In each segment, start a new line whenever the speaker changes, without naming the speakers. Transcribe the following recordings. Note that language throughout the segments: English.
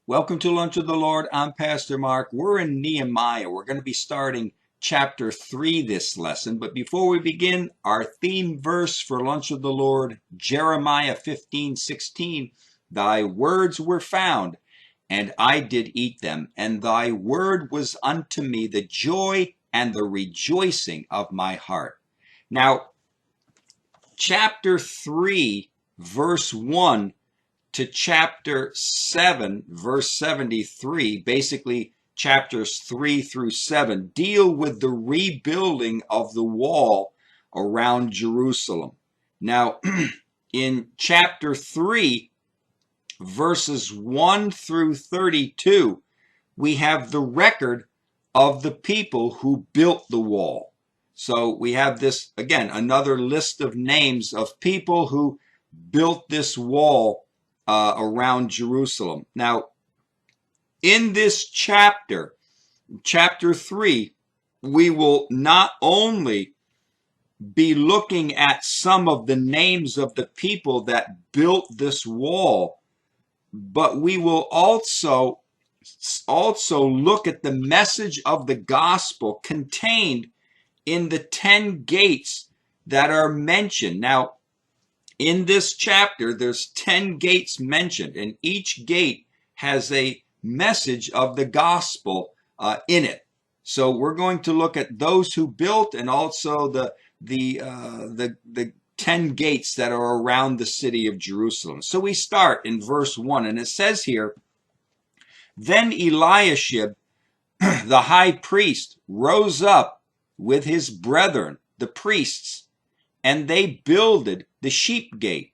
Welcome to Lunch with the Lord. I'm Pastor Mark. We're in Nehemiah. We're going to be starting chapter 3 this lesson. But before we begin, our theme verse for Lunch with the Lord, Jeremiah 15:16. Thy words were found, and I did eat them, and thy word was unto me the joy and the rejoicing of my heart. Now, chapter 3, verse 1 to chapter 7, verse 73, basically chapters 3 through 7, deal with the rebuilding of the wall around Jerusalem. Now, in chapter 3, verses 1 through 32, we have the record of the people who built the wall. So we have this, again, another list of names of people who built this wall around Jerusalem. Now, in this chapter 3, we will not only be looking at some of the names of the people that built this wall, but we will also look at the message of the gospel contained in the 10 gates that are mentioned. Now, in this chapter, there's 10 gates mentioned, and each gate has a message of the gospel in it. So we're going to look at those who built and also the 10 gates that are around the city of Jerusalem. So we start in verse 1, and it says here, Then Eliashib, the high priest, rose up with his brethren, the priests, and they builded the sheep gate.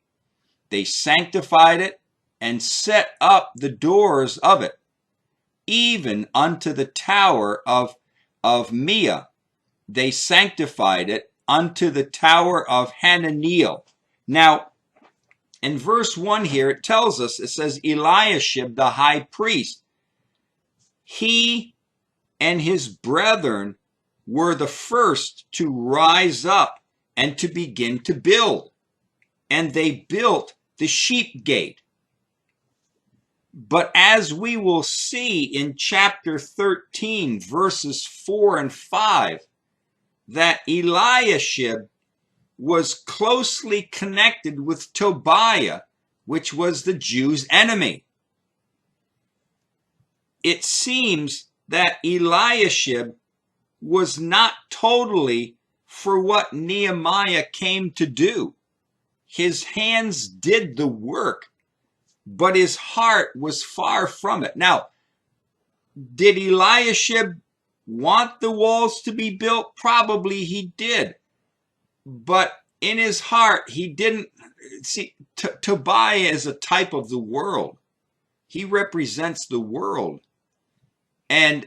They sanctified it and set up the doors of it, even unto the tower of Meah. They sanctified it unto the tower of Hananiel. Now, in verse 1 here, it tells us, it says, Eliashib, the high priest, he and his brethren were the first to rise up and to begin to build. And they built the sheep gate. But as we will see in chapter 13, verses 4 and 5, that Eliashib was closely connected with Tobiah, which was the Jews' enemy. It seems that Eliashib was not totally for what Nehemiah came to do. His hands did the work, but his heart was far from it. Now, did Eliashib want the walls to be built? Probably he did. But in his heart, he didn't. See, Tobiah is a type of the world. He represents the world. And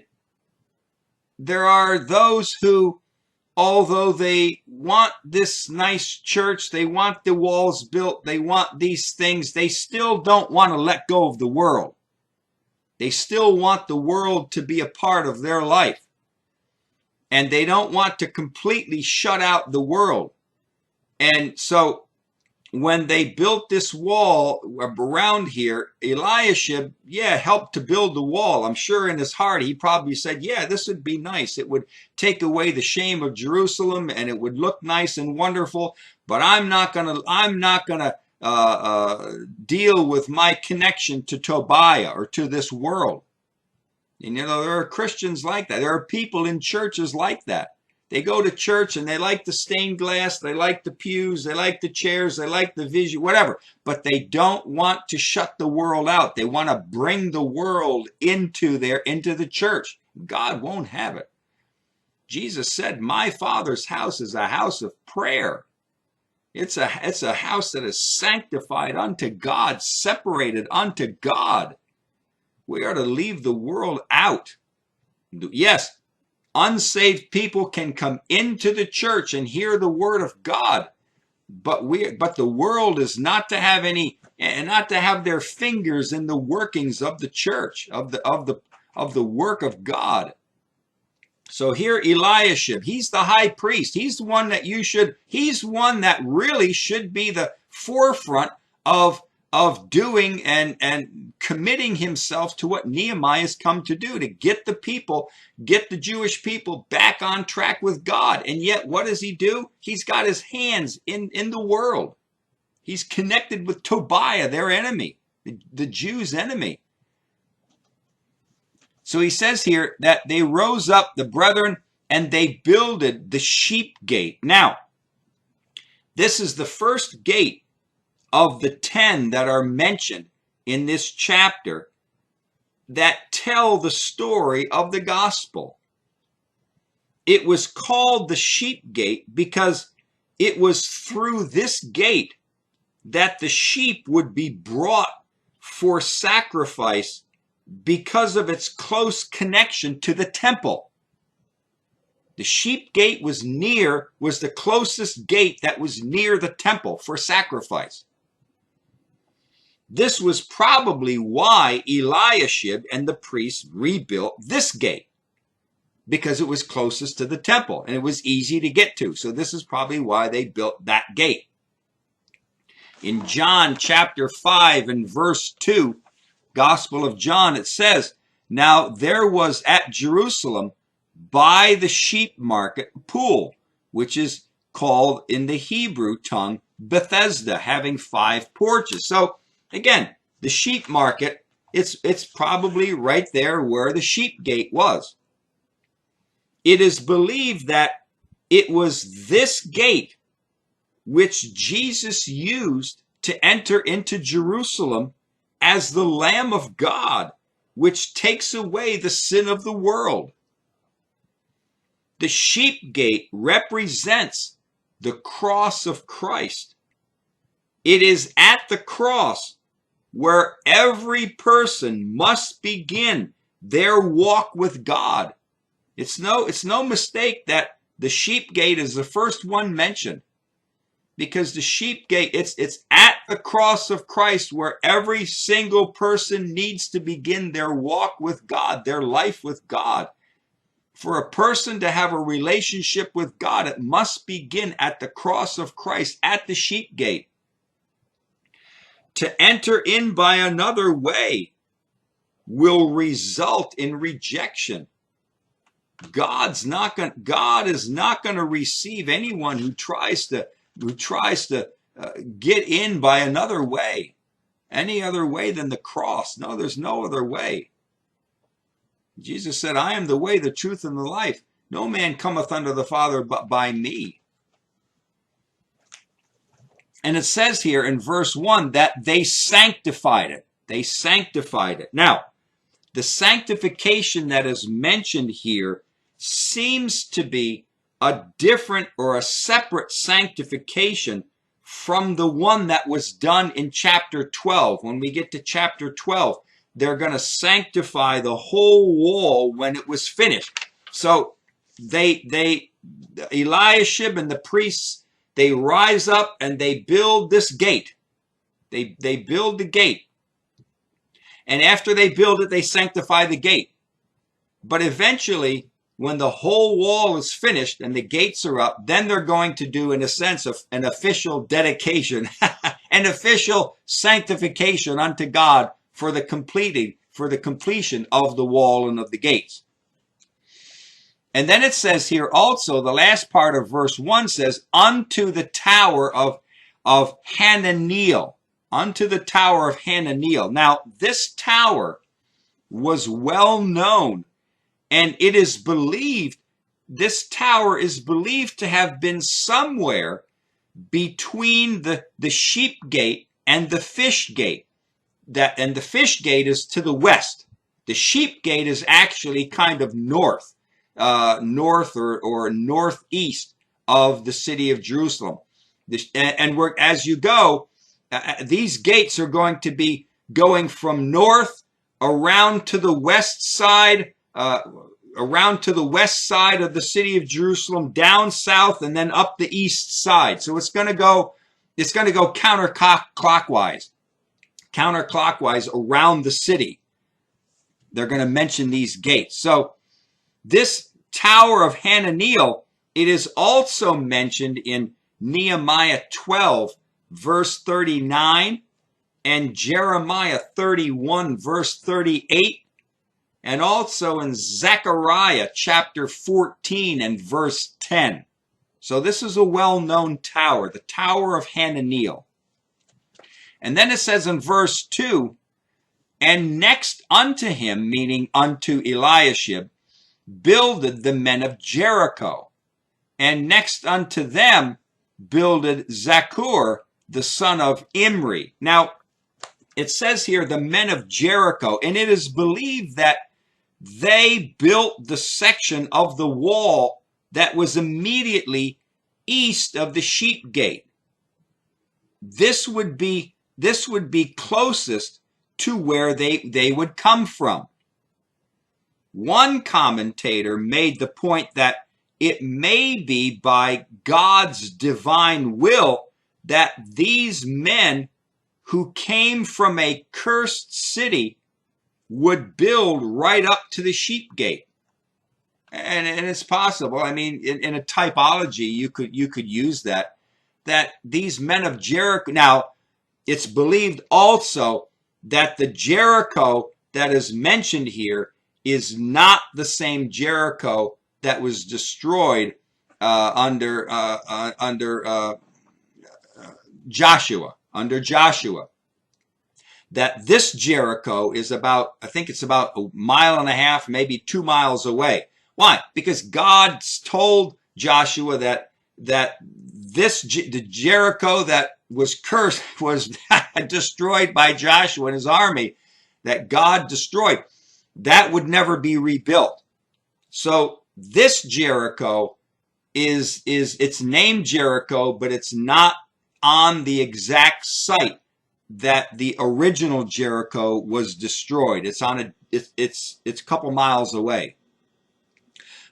there are those who, although they want this nice church, they want the walls built, they want these things, they still don't want to let go of the world. They still want the world to be a part of their life. And they don't want to completely shut out the world. And so when they built this wall around here, Eliashib, helped to build the wall. I'm sure in his heart he probably said, this would be nice. It would take away the shame of Jerusalem, and it would look nice and wonderful. But I'm not gonna deal with my connection to Tobiah or to this world. And there are Christians like that. There are people in churches like that. They go to church and they like the stained glass, they like the pews, they like the chairs, they like the vision, whatever. But they don't want to shut the world out. They want to bring the world into the church. God won't have it. Jesus said, my Father's house is a house of prayer. It's a house that is sanctified unto God, separated unto God. We are to leave the world out. Yes, unsaved people can come into the church and hear the word of God, but the world is not to have their fingers in the workings of the church, of the work of God. So here Eliashib, he's the high priest. He's the one that really should be the forefront of doing and committing himself to what Nehemiah has come to do, to get the Jewish people back on track with God. And yet, what does he do? He's got his hands in the world. He's connected with Tobiah, their enemy, the Jews' enemy. So he says here that they rose up, the brethren, and they builded the sheep gate. Now, this is the first gate of the 10 that are mentioned in this chapter that tell the story of the gospel. It was called the sheep gate because it was through this gate that the sheep would be brought for sacrifice because of its close connection to the temple. The sheep gate was the closest gate that was near the temple for sacrifice. This was probably why Eliashib and the priests rebuilt this gate, because it was closest to the temple and it was easy to get to. So this is probably why they built that gate. In John chapter 5 and verse 2, Gospel of John, it says, "Now there was at Jerusalem by the sheep market pool, which is called in the Hebrew tongue Bethesda, having 5 porches." So again, the sheep market, it's probably right there where the sheep gate was. It is believed that it was this gate which Jesus used to enter into Jerusalem as the Lamb of God, which takes away the sin of the world. The sheep gate represents the cross of Christ. It is at the cross where every person must begin their walk with God. It's no mistake that the sheep gate is the first one mentioned, because the sheep gate, it's at the cross of Christ where every single person needs to begin their walk with God, their life with God. For a person to have a relationship with God, it must begin at the cross of Christ, at the sheep gate. To enter in by another way will result in rejection. God is not going to receive anyone who tries to get in by another way, any other way than the cross. No, there's no other way. Jesus said, "I am the way, the truth, and the life. No man cometh unto the Father but by me." And it says here in verse 1 that they sanctified it. They sanctified it. Now, the sanctification that is mentioned here seems to be a different or a separate sanctification from the one that was done in chapter 12. When we get to chapter 12, they're going to sanctify the whole wall when it was finished. So Eliashib and the priests, they rise up and they build this gate. They build the gate. And after they build it, they sanctify the gate. But eventually, when the whole wall is finished and the gates are up, then they're going to do, in a sense, an official dedication, an official sanctification unto God for the completion of the wall and of the gates. And then it says here also, the last part of verse 1 says, "Unto the tower of Hananiel." Unto the tower of Hananiel. Now, this tower was well known, and it is believed, this tower is believed to have been somewhere between the sheep gate and the fish gate. And the fish gate is to the west. The sheep gate is actually kind of north or northeast of the city of Jerusalem. As you go, these gates are going to be going from north around to the west side, of the city of Jerusalem, down south, and then up the east side. So it's going to go counterclockwise around the city. They're going to mention these gates. So this tower of Hananiel, it is also mentioned in Nehemiah 12, verse 39, and Jeremiah 31 verse 38, and also in Zechariah chapter 14 and verse 10. So this is a well-known tower, the Tower of Hananiel. And then it says in verse 2, and next unto him, meaning unto Eliashib, builded the men of Jericho. And next unto them builded Zaccur, the son of Imri. Now, it says here the men of Jericho, and it is believed that they built the section of the wall that was immediately east of the sheep gate. This would be closest to where they would come from. One commentator made the point that it may be by God's divine will that these men who came from a cursed city would build right up to the sheep gate. And it's possible. I mean, in a typology, you could use that these men of Jericho. Now, it's believed also that the Jericho that is mentioned here is not the same Jericho that was destroyed under Joshua. That this Jericho is about, I think it's about a mile and a half, maybe 2 miles away. Why? Because God told Joshua that the Jericho that was cursed was destroyed by Joshua and his army, that God destroyed. That would never be rebuilt. So this Jericho is it's named Jericho, but it's not on the exact site that the original Jericho was destroyed. It's on it's a couple miles away.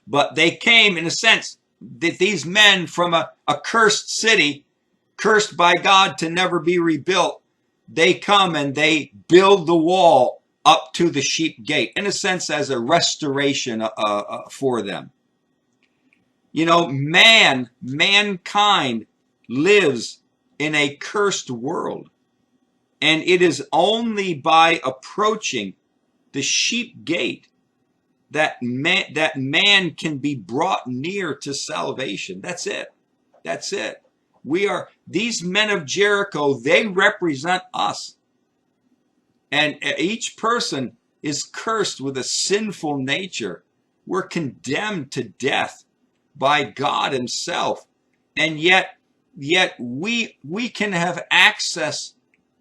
But they came, in a sense, that these men from a cursed city, cursed by God to never be rebuilt, they come and they build the wall up to the sheep gate, in a sense, as a restoration for them. You know, mankind lives in a cursed world. And it is only by approaching the sheep gate that man can be brought near to salvation. That's it. That's it. These men of Jericho, they represent us. And each person is cursed with a sinful nature. We're condemned to death by God himself. And yet we can have access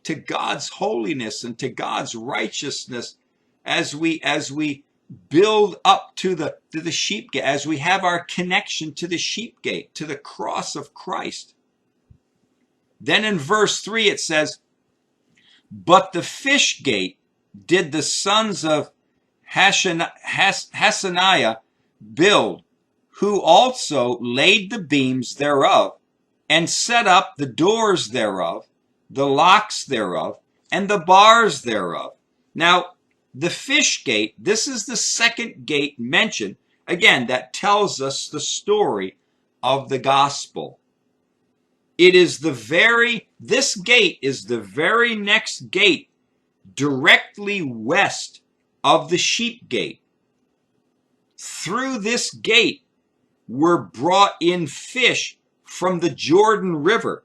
to God's holiness and to God's righteousness as we build up to the sheep gate, as we have our connection to the sheep gate, to the cross of Christ. Then in verse 3 it says, but the fish gate did the sons of Hassaniah build, who also laid the beams thereof, and set up the doors thereof, the locks thereof, and the bars thereof. Now, the fish gate, this is the second gate mentioned, again, that tells us the story of the gospel. This gate is the very next gate directly west of the sheep gate. Through this gate were brought in fish from the Jordan River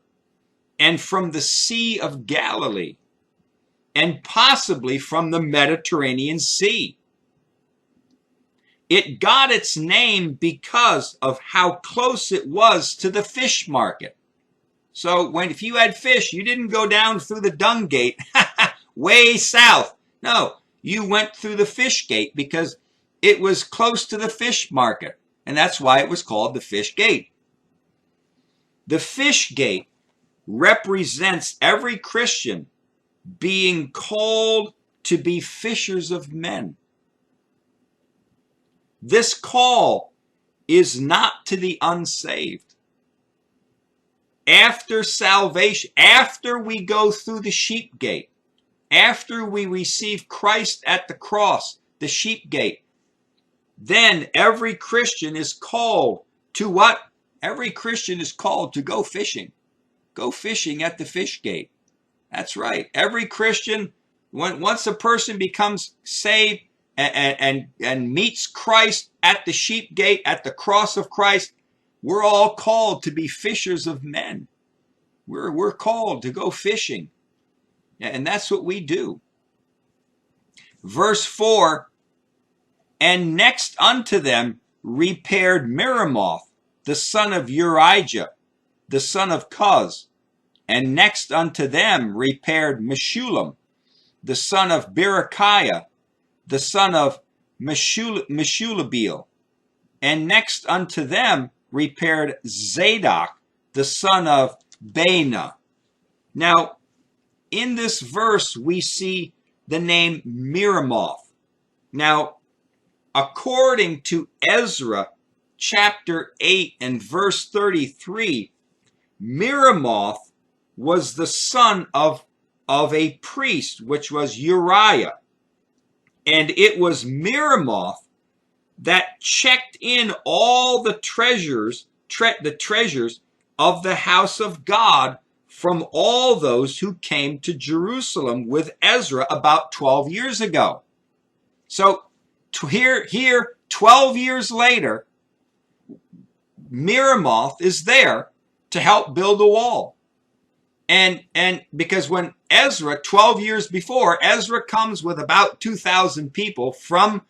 and from the Sea of Galilee, and possibly from the Mediterranean Sea. It got its name because of how close it was to the fish market. So if you had fish, you didn't go down through the dung gate way south. No, you went through the fish gate because it was close to the fish market. And that's why it was called the fish gate. The fish gate represents every Christian being called to be fishers of men. This call is not to the unsaved. After salvation, after we go through the sheep gate, after we receive Christ at the cross, the sheep gate, then every Christian is called to what? Every Christian is called to go fishing. Go fishing at the fish gate. That's right. Every Christian, once a person becomes saved and meets Christ at the sheep gate, at the cross of Christ, we're all called to be fishers of men. We're called to go fishing. And that's what we do. Verse 4, and next unto them repaired Meremoth, the son of Urijah, the son of Koz. And next unto them repaired Meshullam, the son of Berechiah, the son of Meshulabeel. And next unto them repaired Zadok, the son of Baana. Now, in this verse, we see the name Meremoth. Now, according to Ezra chapter 8 and verse 33, Meremoth was the son of a priest, which was Uriah. And it was Meremoth that checked in all the treasures of the house of God from all those who came to Jerusalem with Ezra about 12 years ago. So here 12 years later, Meremoth is there to help build the wall. And because when Ezra, 12 years before, Ezra comes with about 2,000 people from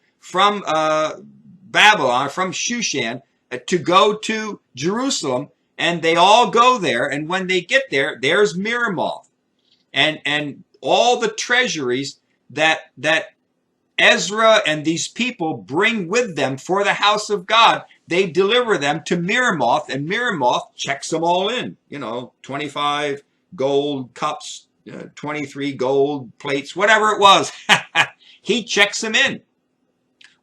Babylon, from Shushan, to go to Jerusalem, and they all go there. And when they get there, there's Meremoth, and all the treasuries that Ezra and these people bring with them for the house of God, they deliver them to Meremoth, and Meremoth checks them all in. 25 gold cups, 23 gold plates, whatever it was. He checks them in.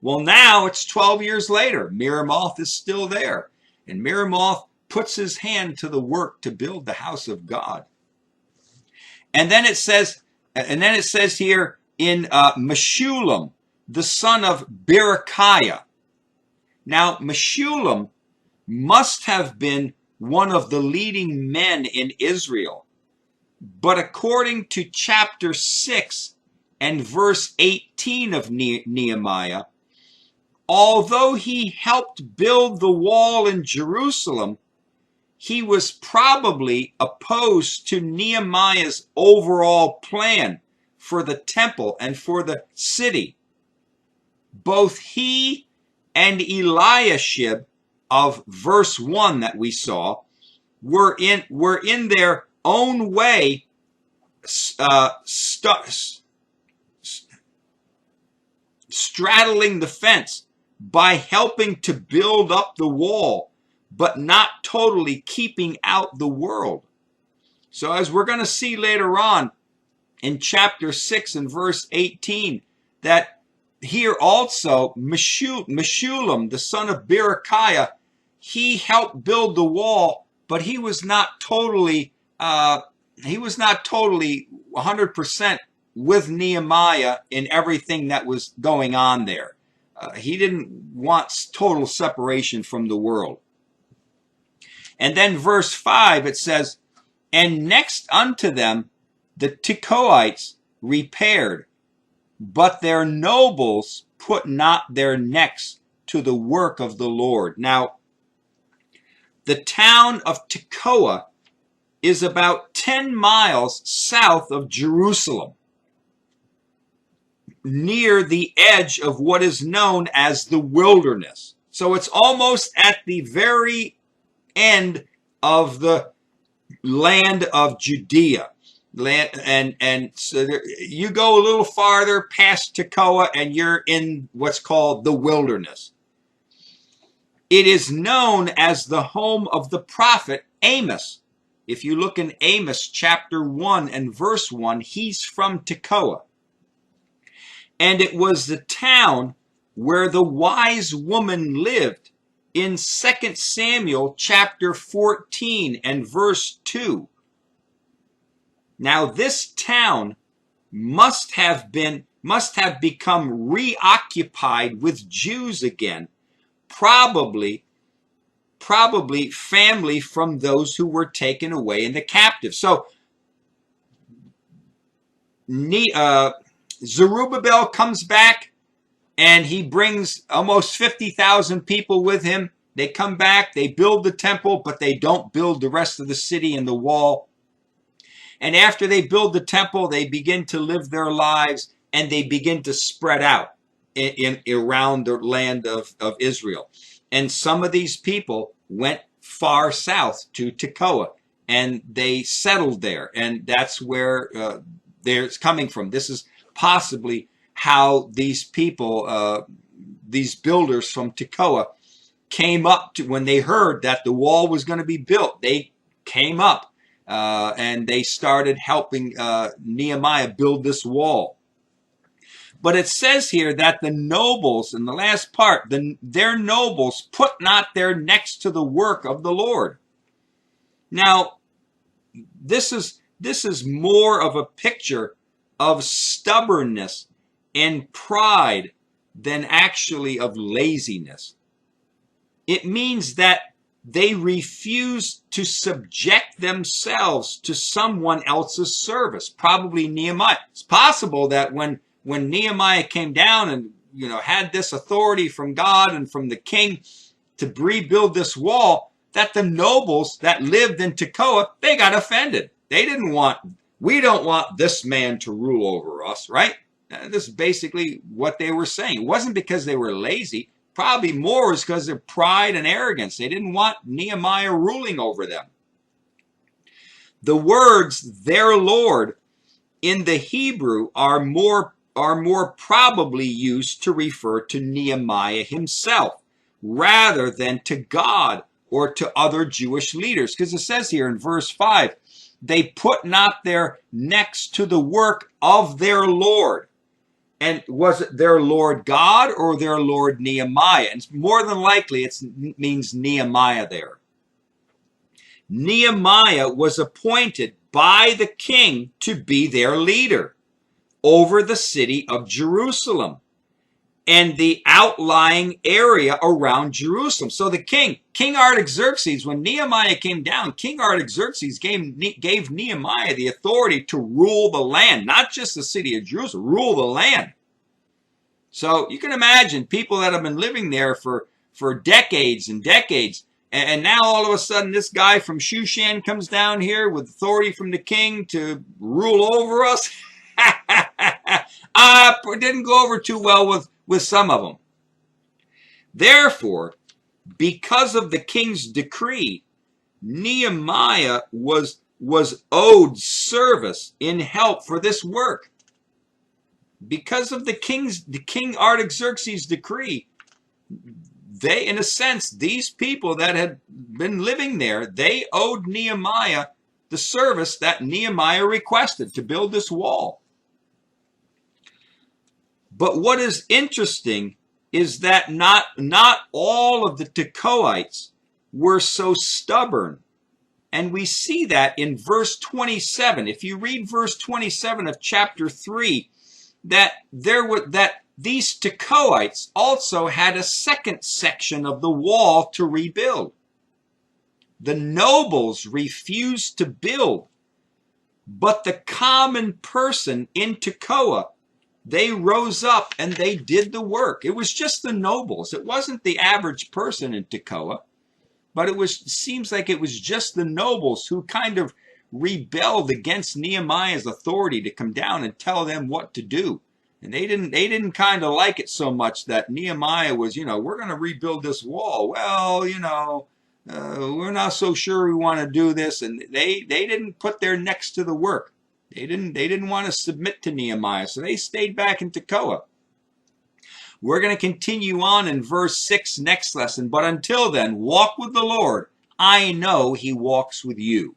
Well, now it's 12 years later. Meremoth is still there. And Meremoth puts his hand to the work to build the house of God. And then it says here in Meshullam, the son of Berechiah. Now, Meshullam must have been one of the leading men in Israel. But according to chapter 6 and verse 18 of Nehemiah, although he helped build the wall in Jerusalem, he was probably opposed to Nehemiah's overall plan for the temple and for the city. Both he and Eliashib of verse 1 that we saw were in their own way straddling the fence by helping to build up the wall, but not totally keeping out the world. So as we're going to see later on in chapter 6 and verse 18, that here also Meshullam, the son of Berechiah, he helped build the wall, but he was not totally 100% with Nehemiah in everything that was going on there. He didn't want total separation from the world. And then verse 5, it says, and next unto them the Tekoites repaired, but their nobles put not their necks to the work of the Lord. Now, the town of Tekoa is about 10 miles south of Jerusalem, near the edge of what is known as the wilderness. So it's almost at the very end of the land of Judea. And so you go a little farther past Tekoa and you're in what's called the wilderness. It is known as the home of the prophet Amos. If you look in Amos chapter 1 and verse 1, he's from Tekoa. And it was the town where the wise woman lived in 2 Samuel chapter 14 and verse 2. Now this town must have become reoccupied with Jews again, probably family from those who were taken away in the captive. So Zerubbabel comes back, and he brings almost 50,000 people with him. They come back, they build the temple, but they don't build the rest of the city and the wall. And after they build the temple, they begin to live their lives, and they begin to spread out around the land of Israel. And some of these people went far south to Tekoa, and they settled there. And that's where they're coming from. This is possibly how these people, these builders from Tekoa, came up to, when they heard that the wall was going to be built. They came up and they started helping Nehemiah build this wall. But it says here that the nobles, in the last part, their nobles put not their necks to the work of the Lord. Now, this is more of a picture of stubbornness and pride than actually of laziness. It means that they refuse to subject themselves to someone else's service, probably Nehemiah. It's possible that when Nehemiah came down and had this authority from God and from the king to rebuild this wall, that the nobles that lived in Tekoa, they got offended. We don't want this man to rule over us, right? This is basically what they were saying. It wasn't because they were lazy. Probably more is because of pride and arrogance. They didn't want Nehemiah ruling over them. The words, their Lord, in the Hebrew are more probably used to refer to Nehemiah himself, rather than to God or to other Jewish leaders. Because it says here in verse 5, they put not their necks to the work of their Lord. And was it their Lord God or their Lord Nehemiah? And more than likely it means Nehemiah there. Nehemiah was appointed by the king to be their leader over the city of Jerusalem and the outlying area around Jerusalem. So the King Artaxerxes, when Nehemiah came down, King Artaxerxes gave Nehemiah the authority to rule the land, not just the city of Jerusalem, rule the land. So you can imagine people that have been living there for decades and decades, and now all of a sudden this guy from Shushan comes down here with authority from the king to rule over us. It didn't go over too well with some of them. Therefore, because of the king's decree, Nehemiah was owed service in help for this work. Because of the King Artaxerxes' decree, they, in a sense, these people that had been living there, they owed Nehemiah the service that Nehemiah requested to build this wall. But what is interesting is that not all of the Tekoites were so stubborn. And we see that in verse 27. If you read verse 27 of chapter 3, that these Tekoites also had a second section of the wall to rebuild. The nobles refused to build, but the common person in Tekoa, they rose up and they did the work. It was just the nobles. It wasn't the average person in Tekoa, but it seems like it was just the nobles who kind of rebelled against Nehemiah's authority to come down and tell them what to do. And they didn't kind of like it so much that Nehemiah was, we're going to rebuild this wall. Well, we're not so sure we want to do this. And they didn't put their necks to the work. They didn't want to submit to Nehemiah, so they stayed back in Tekoa. We're going to continue on in verse 6 next lesson. But until then, walk with the Lord. I know he walks with you.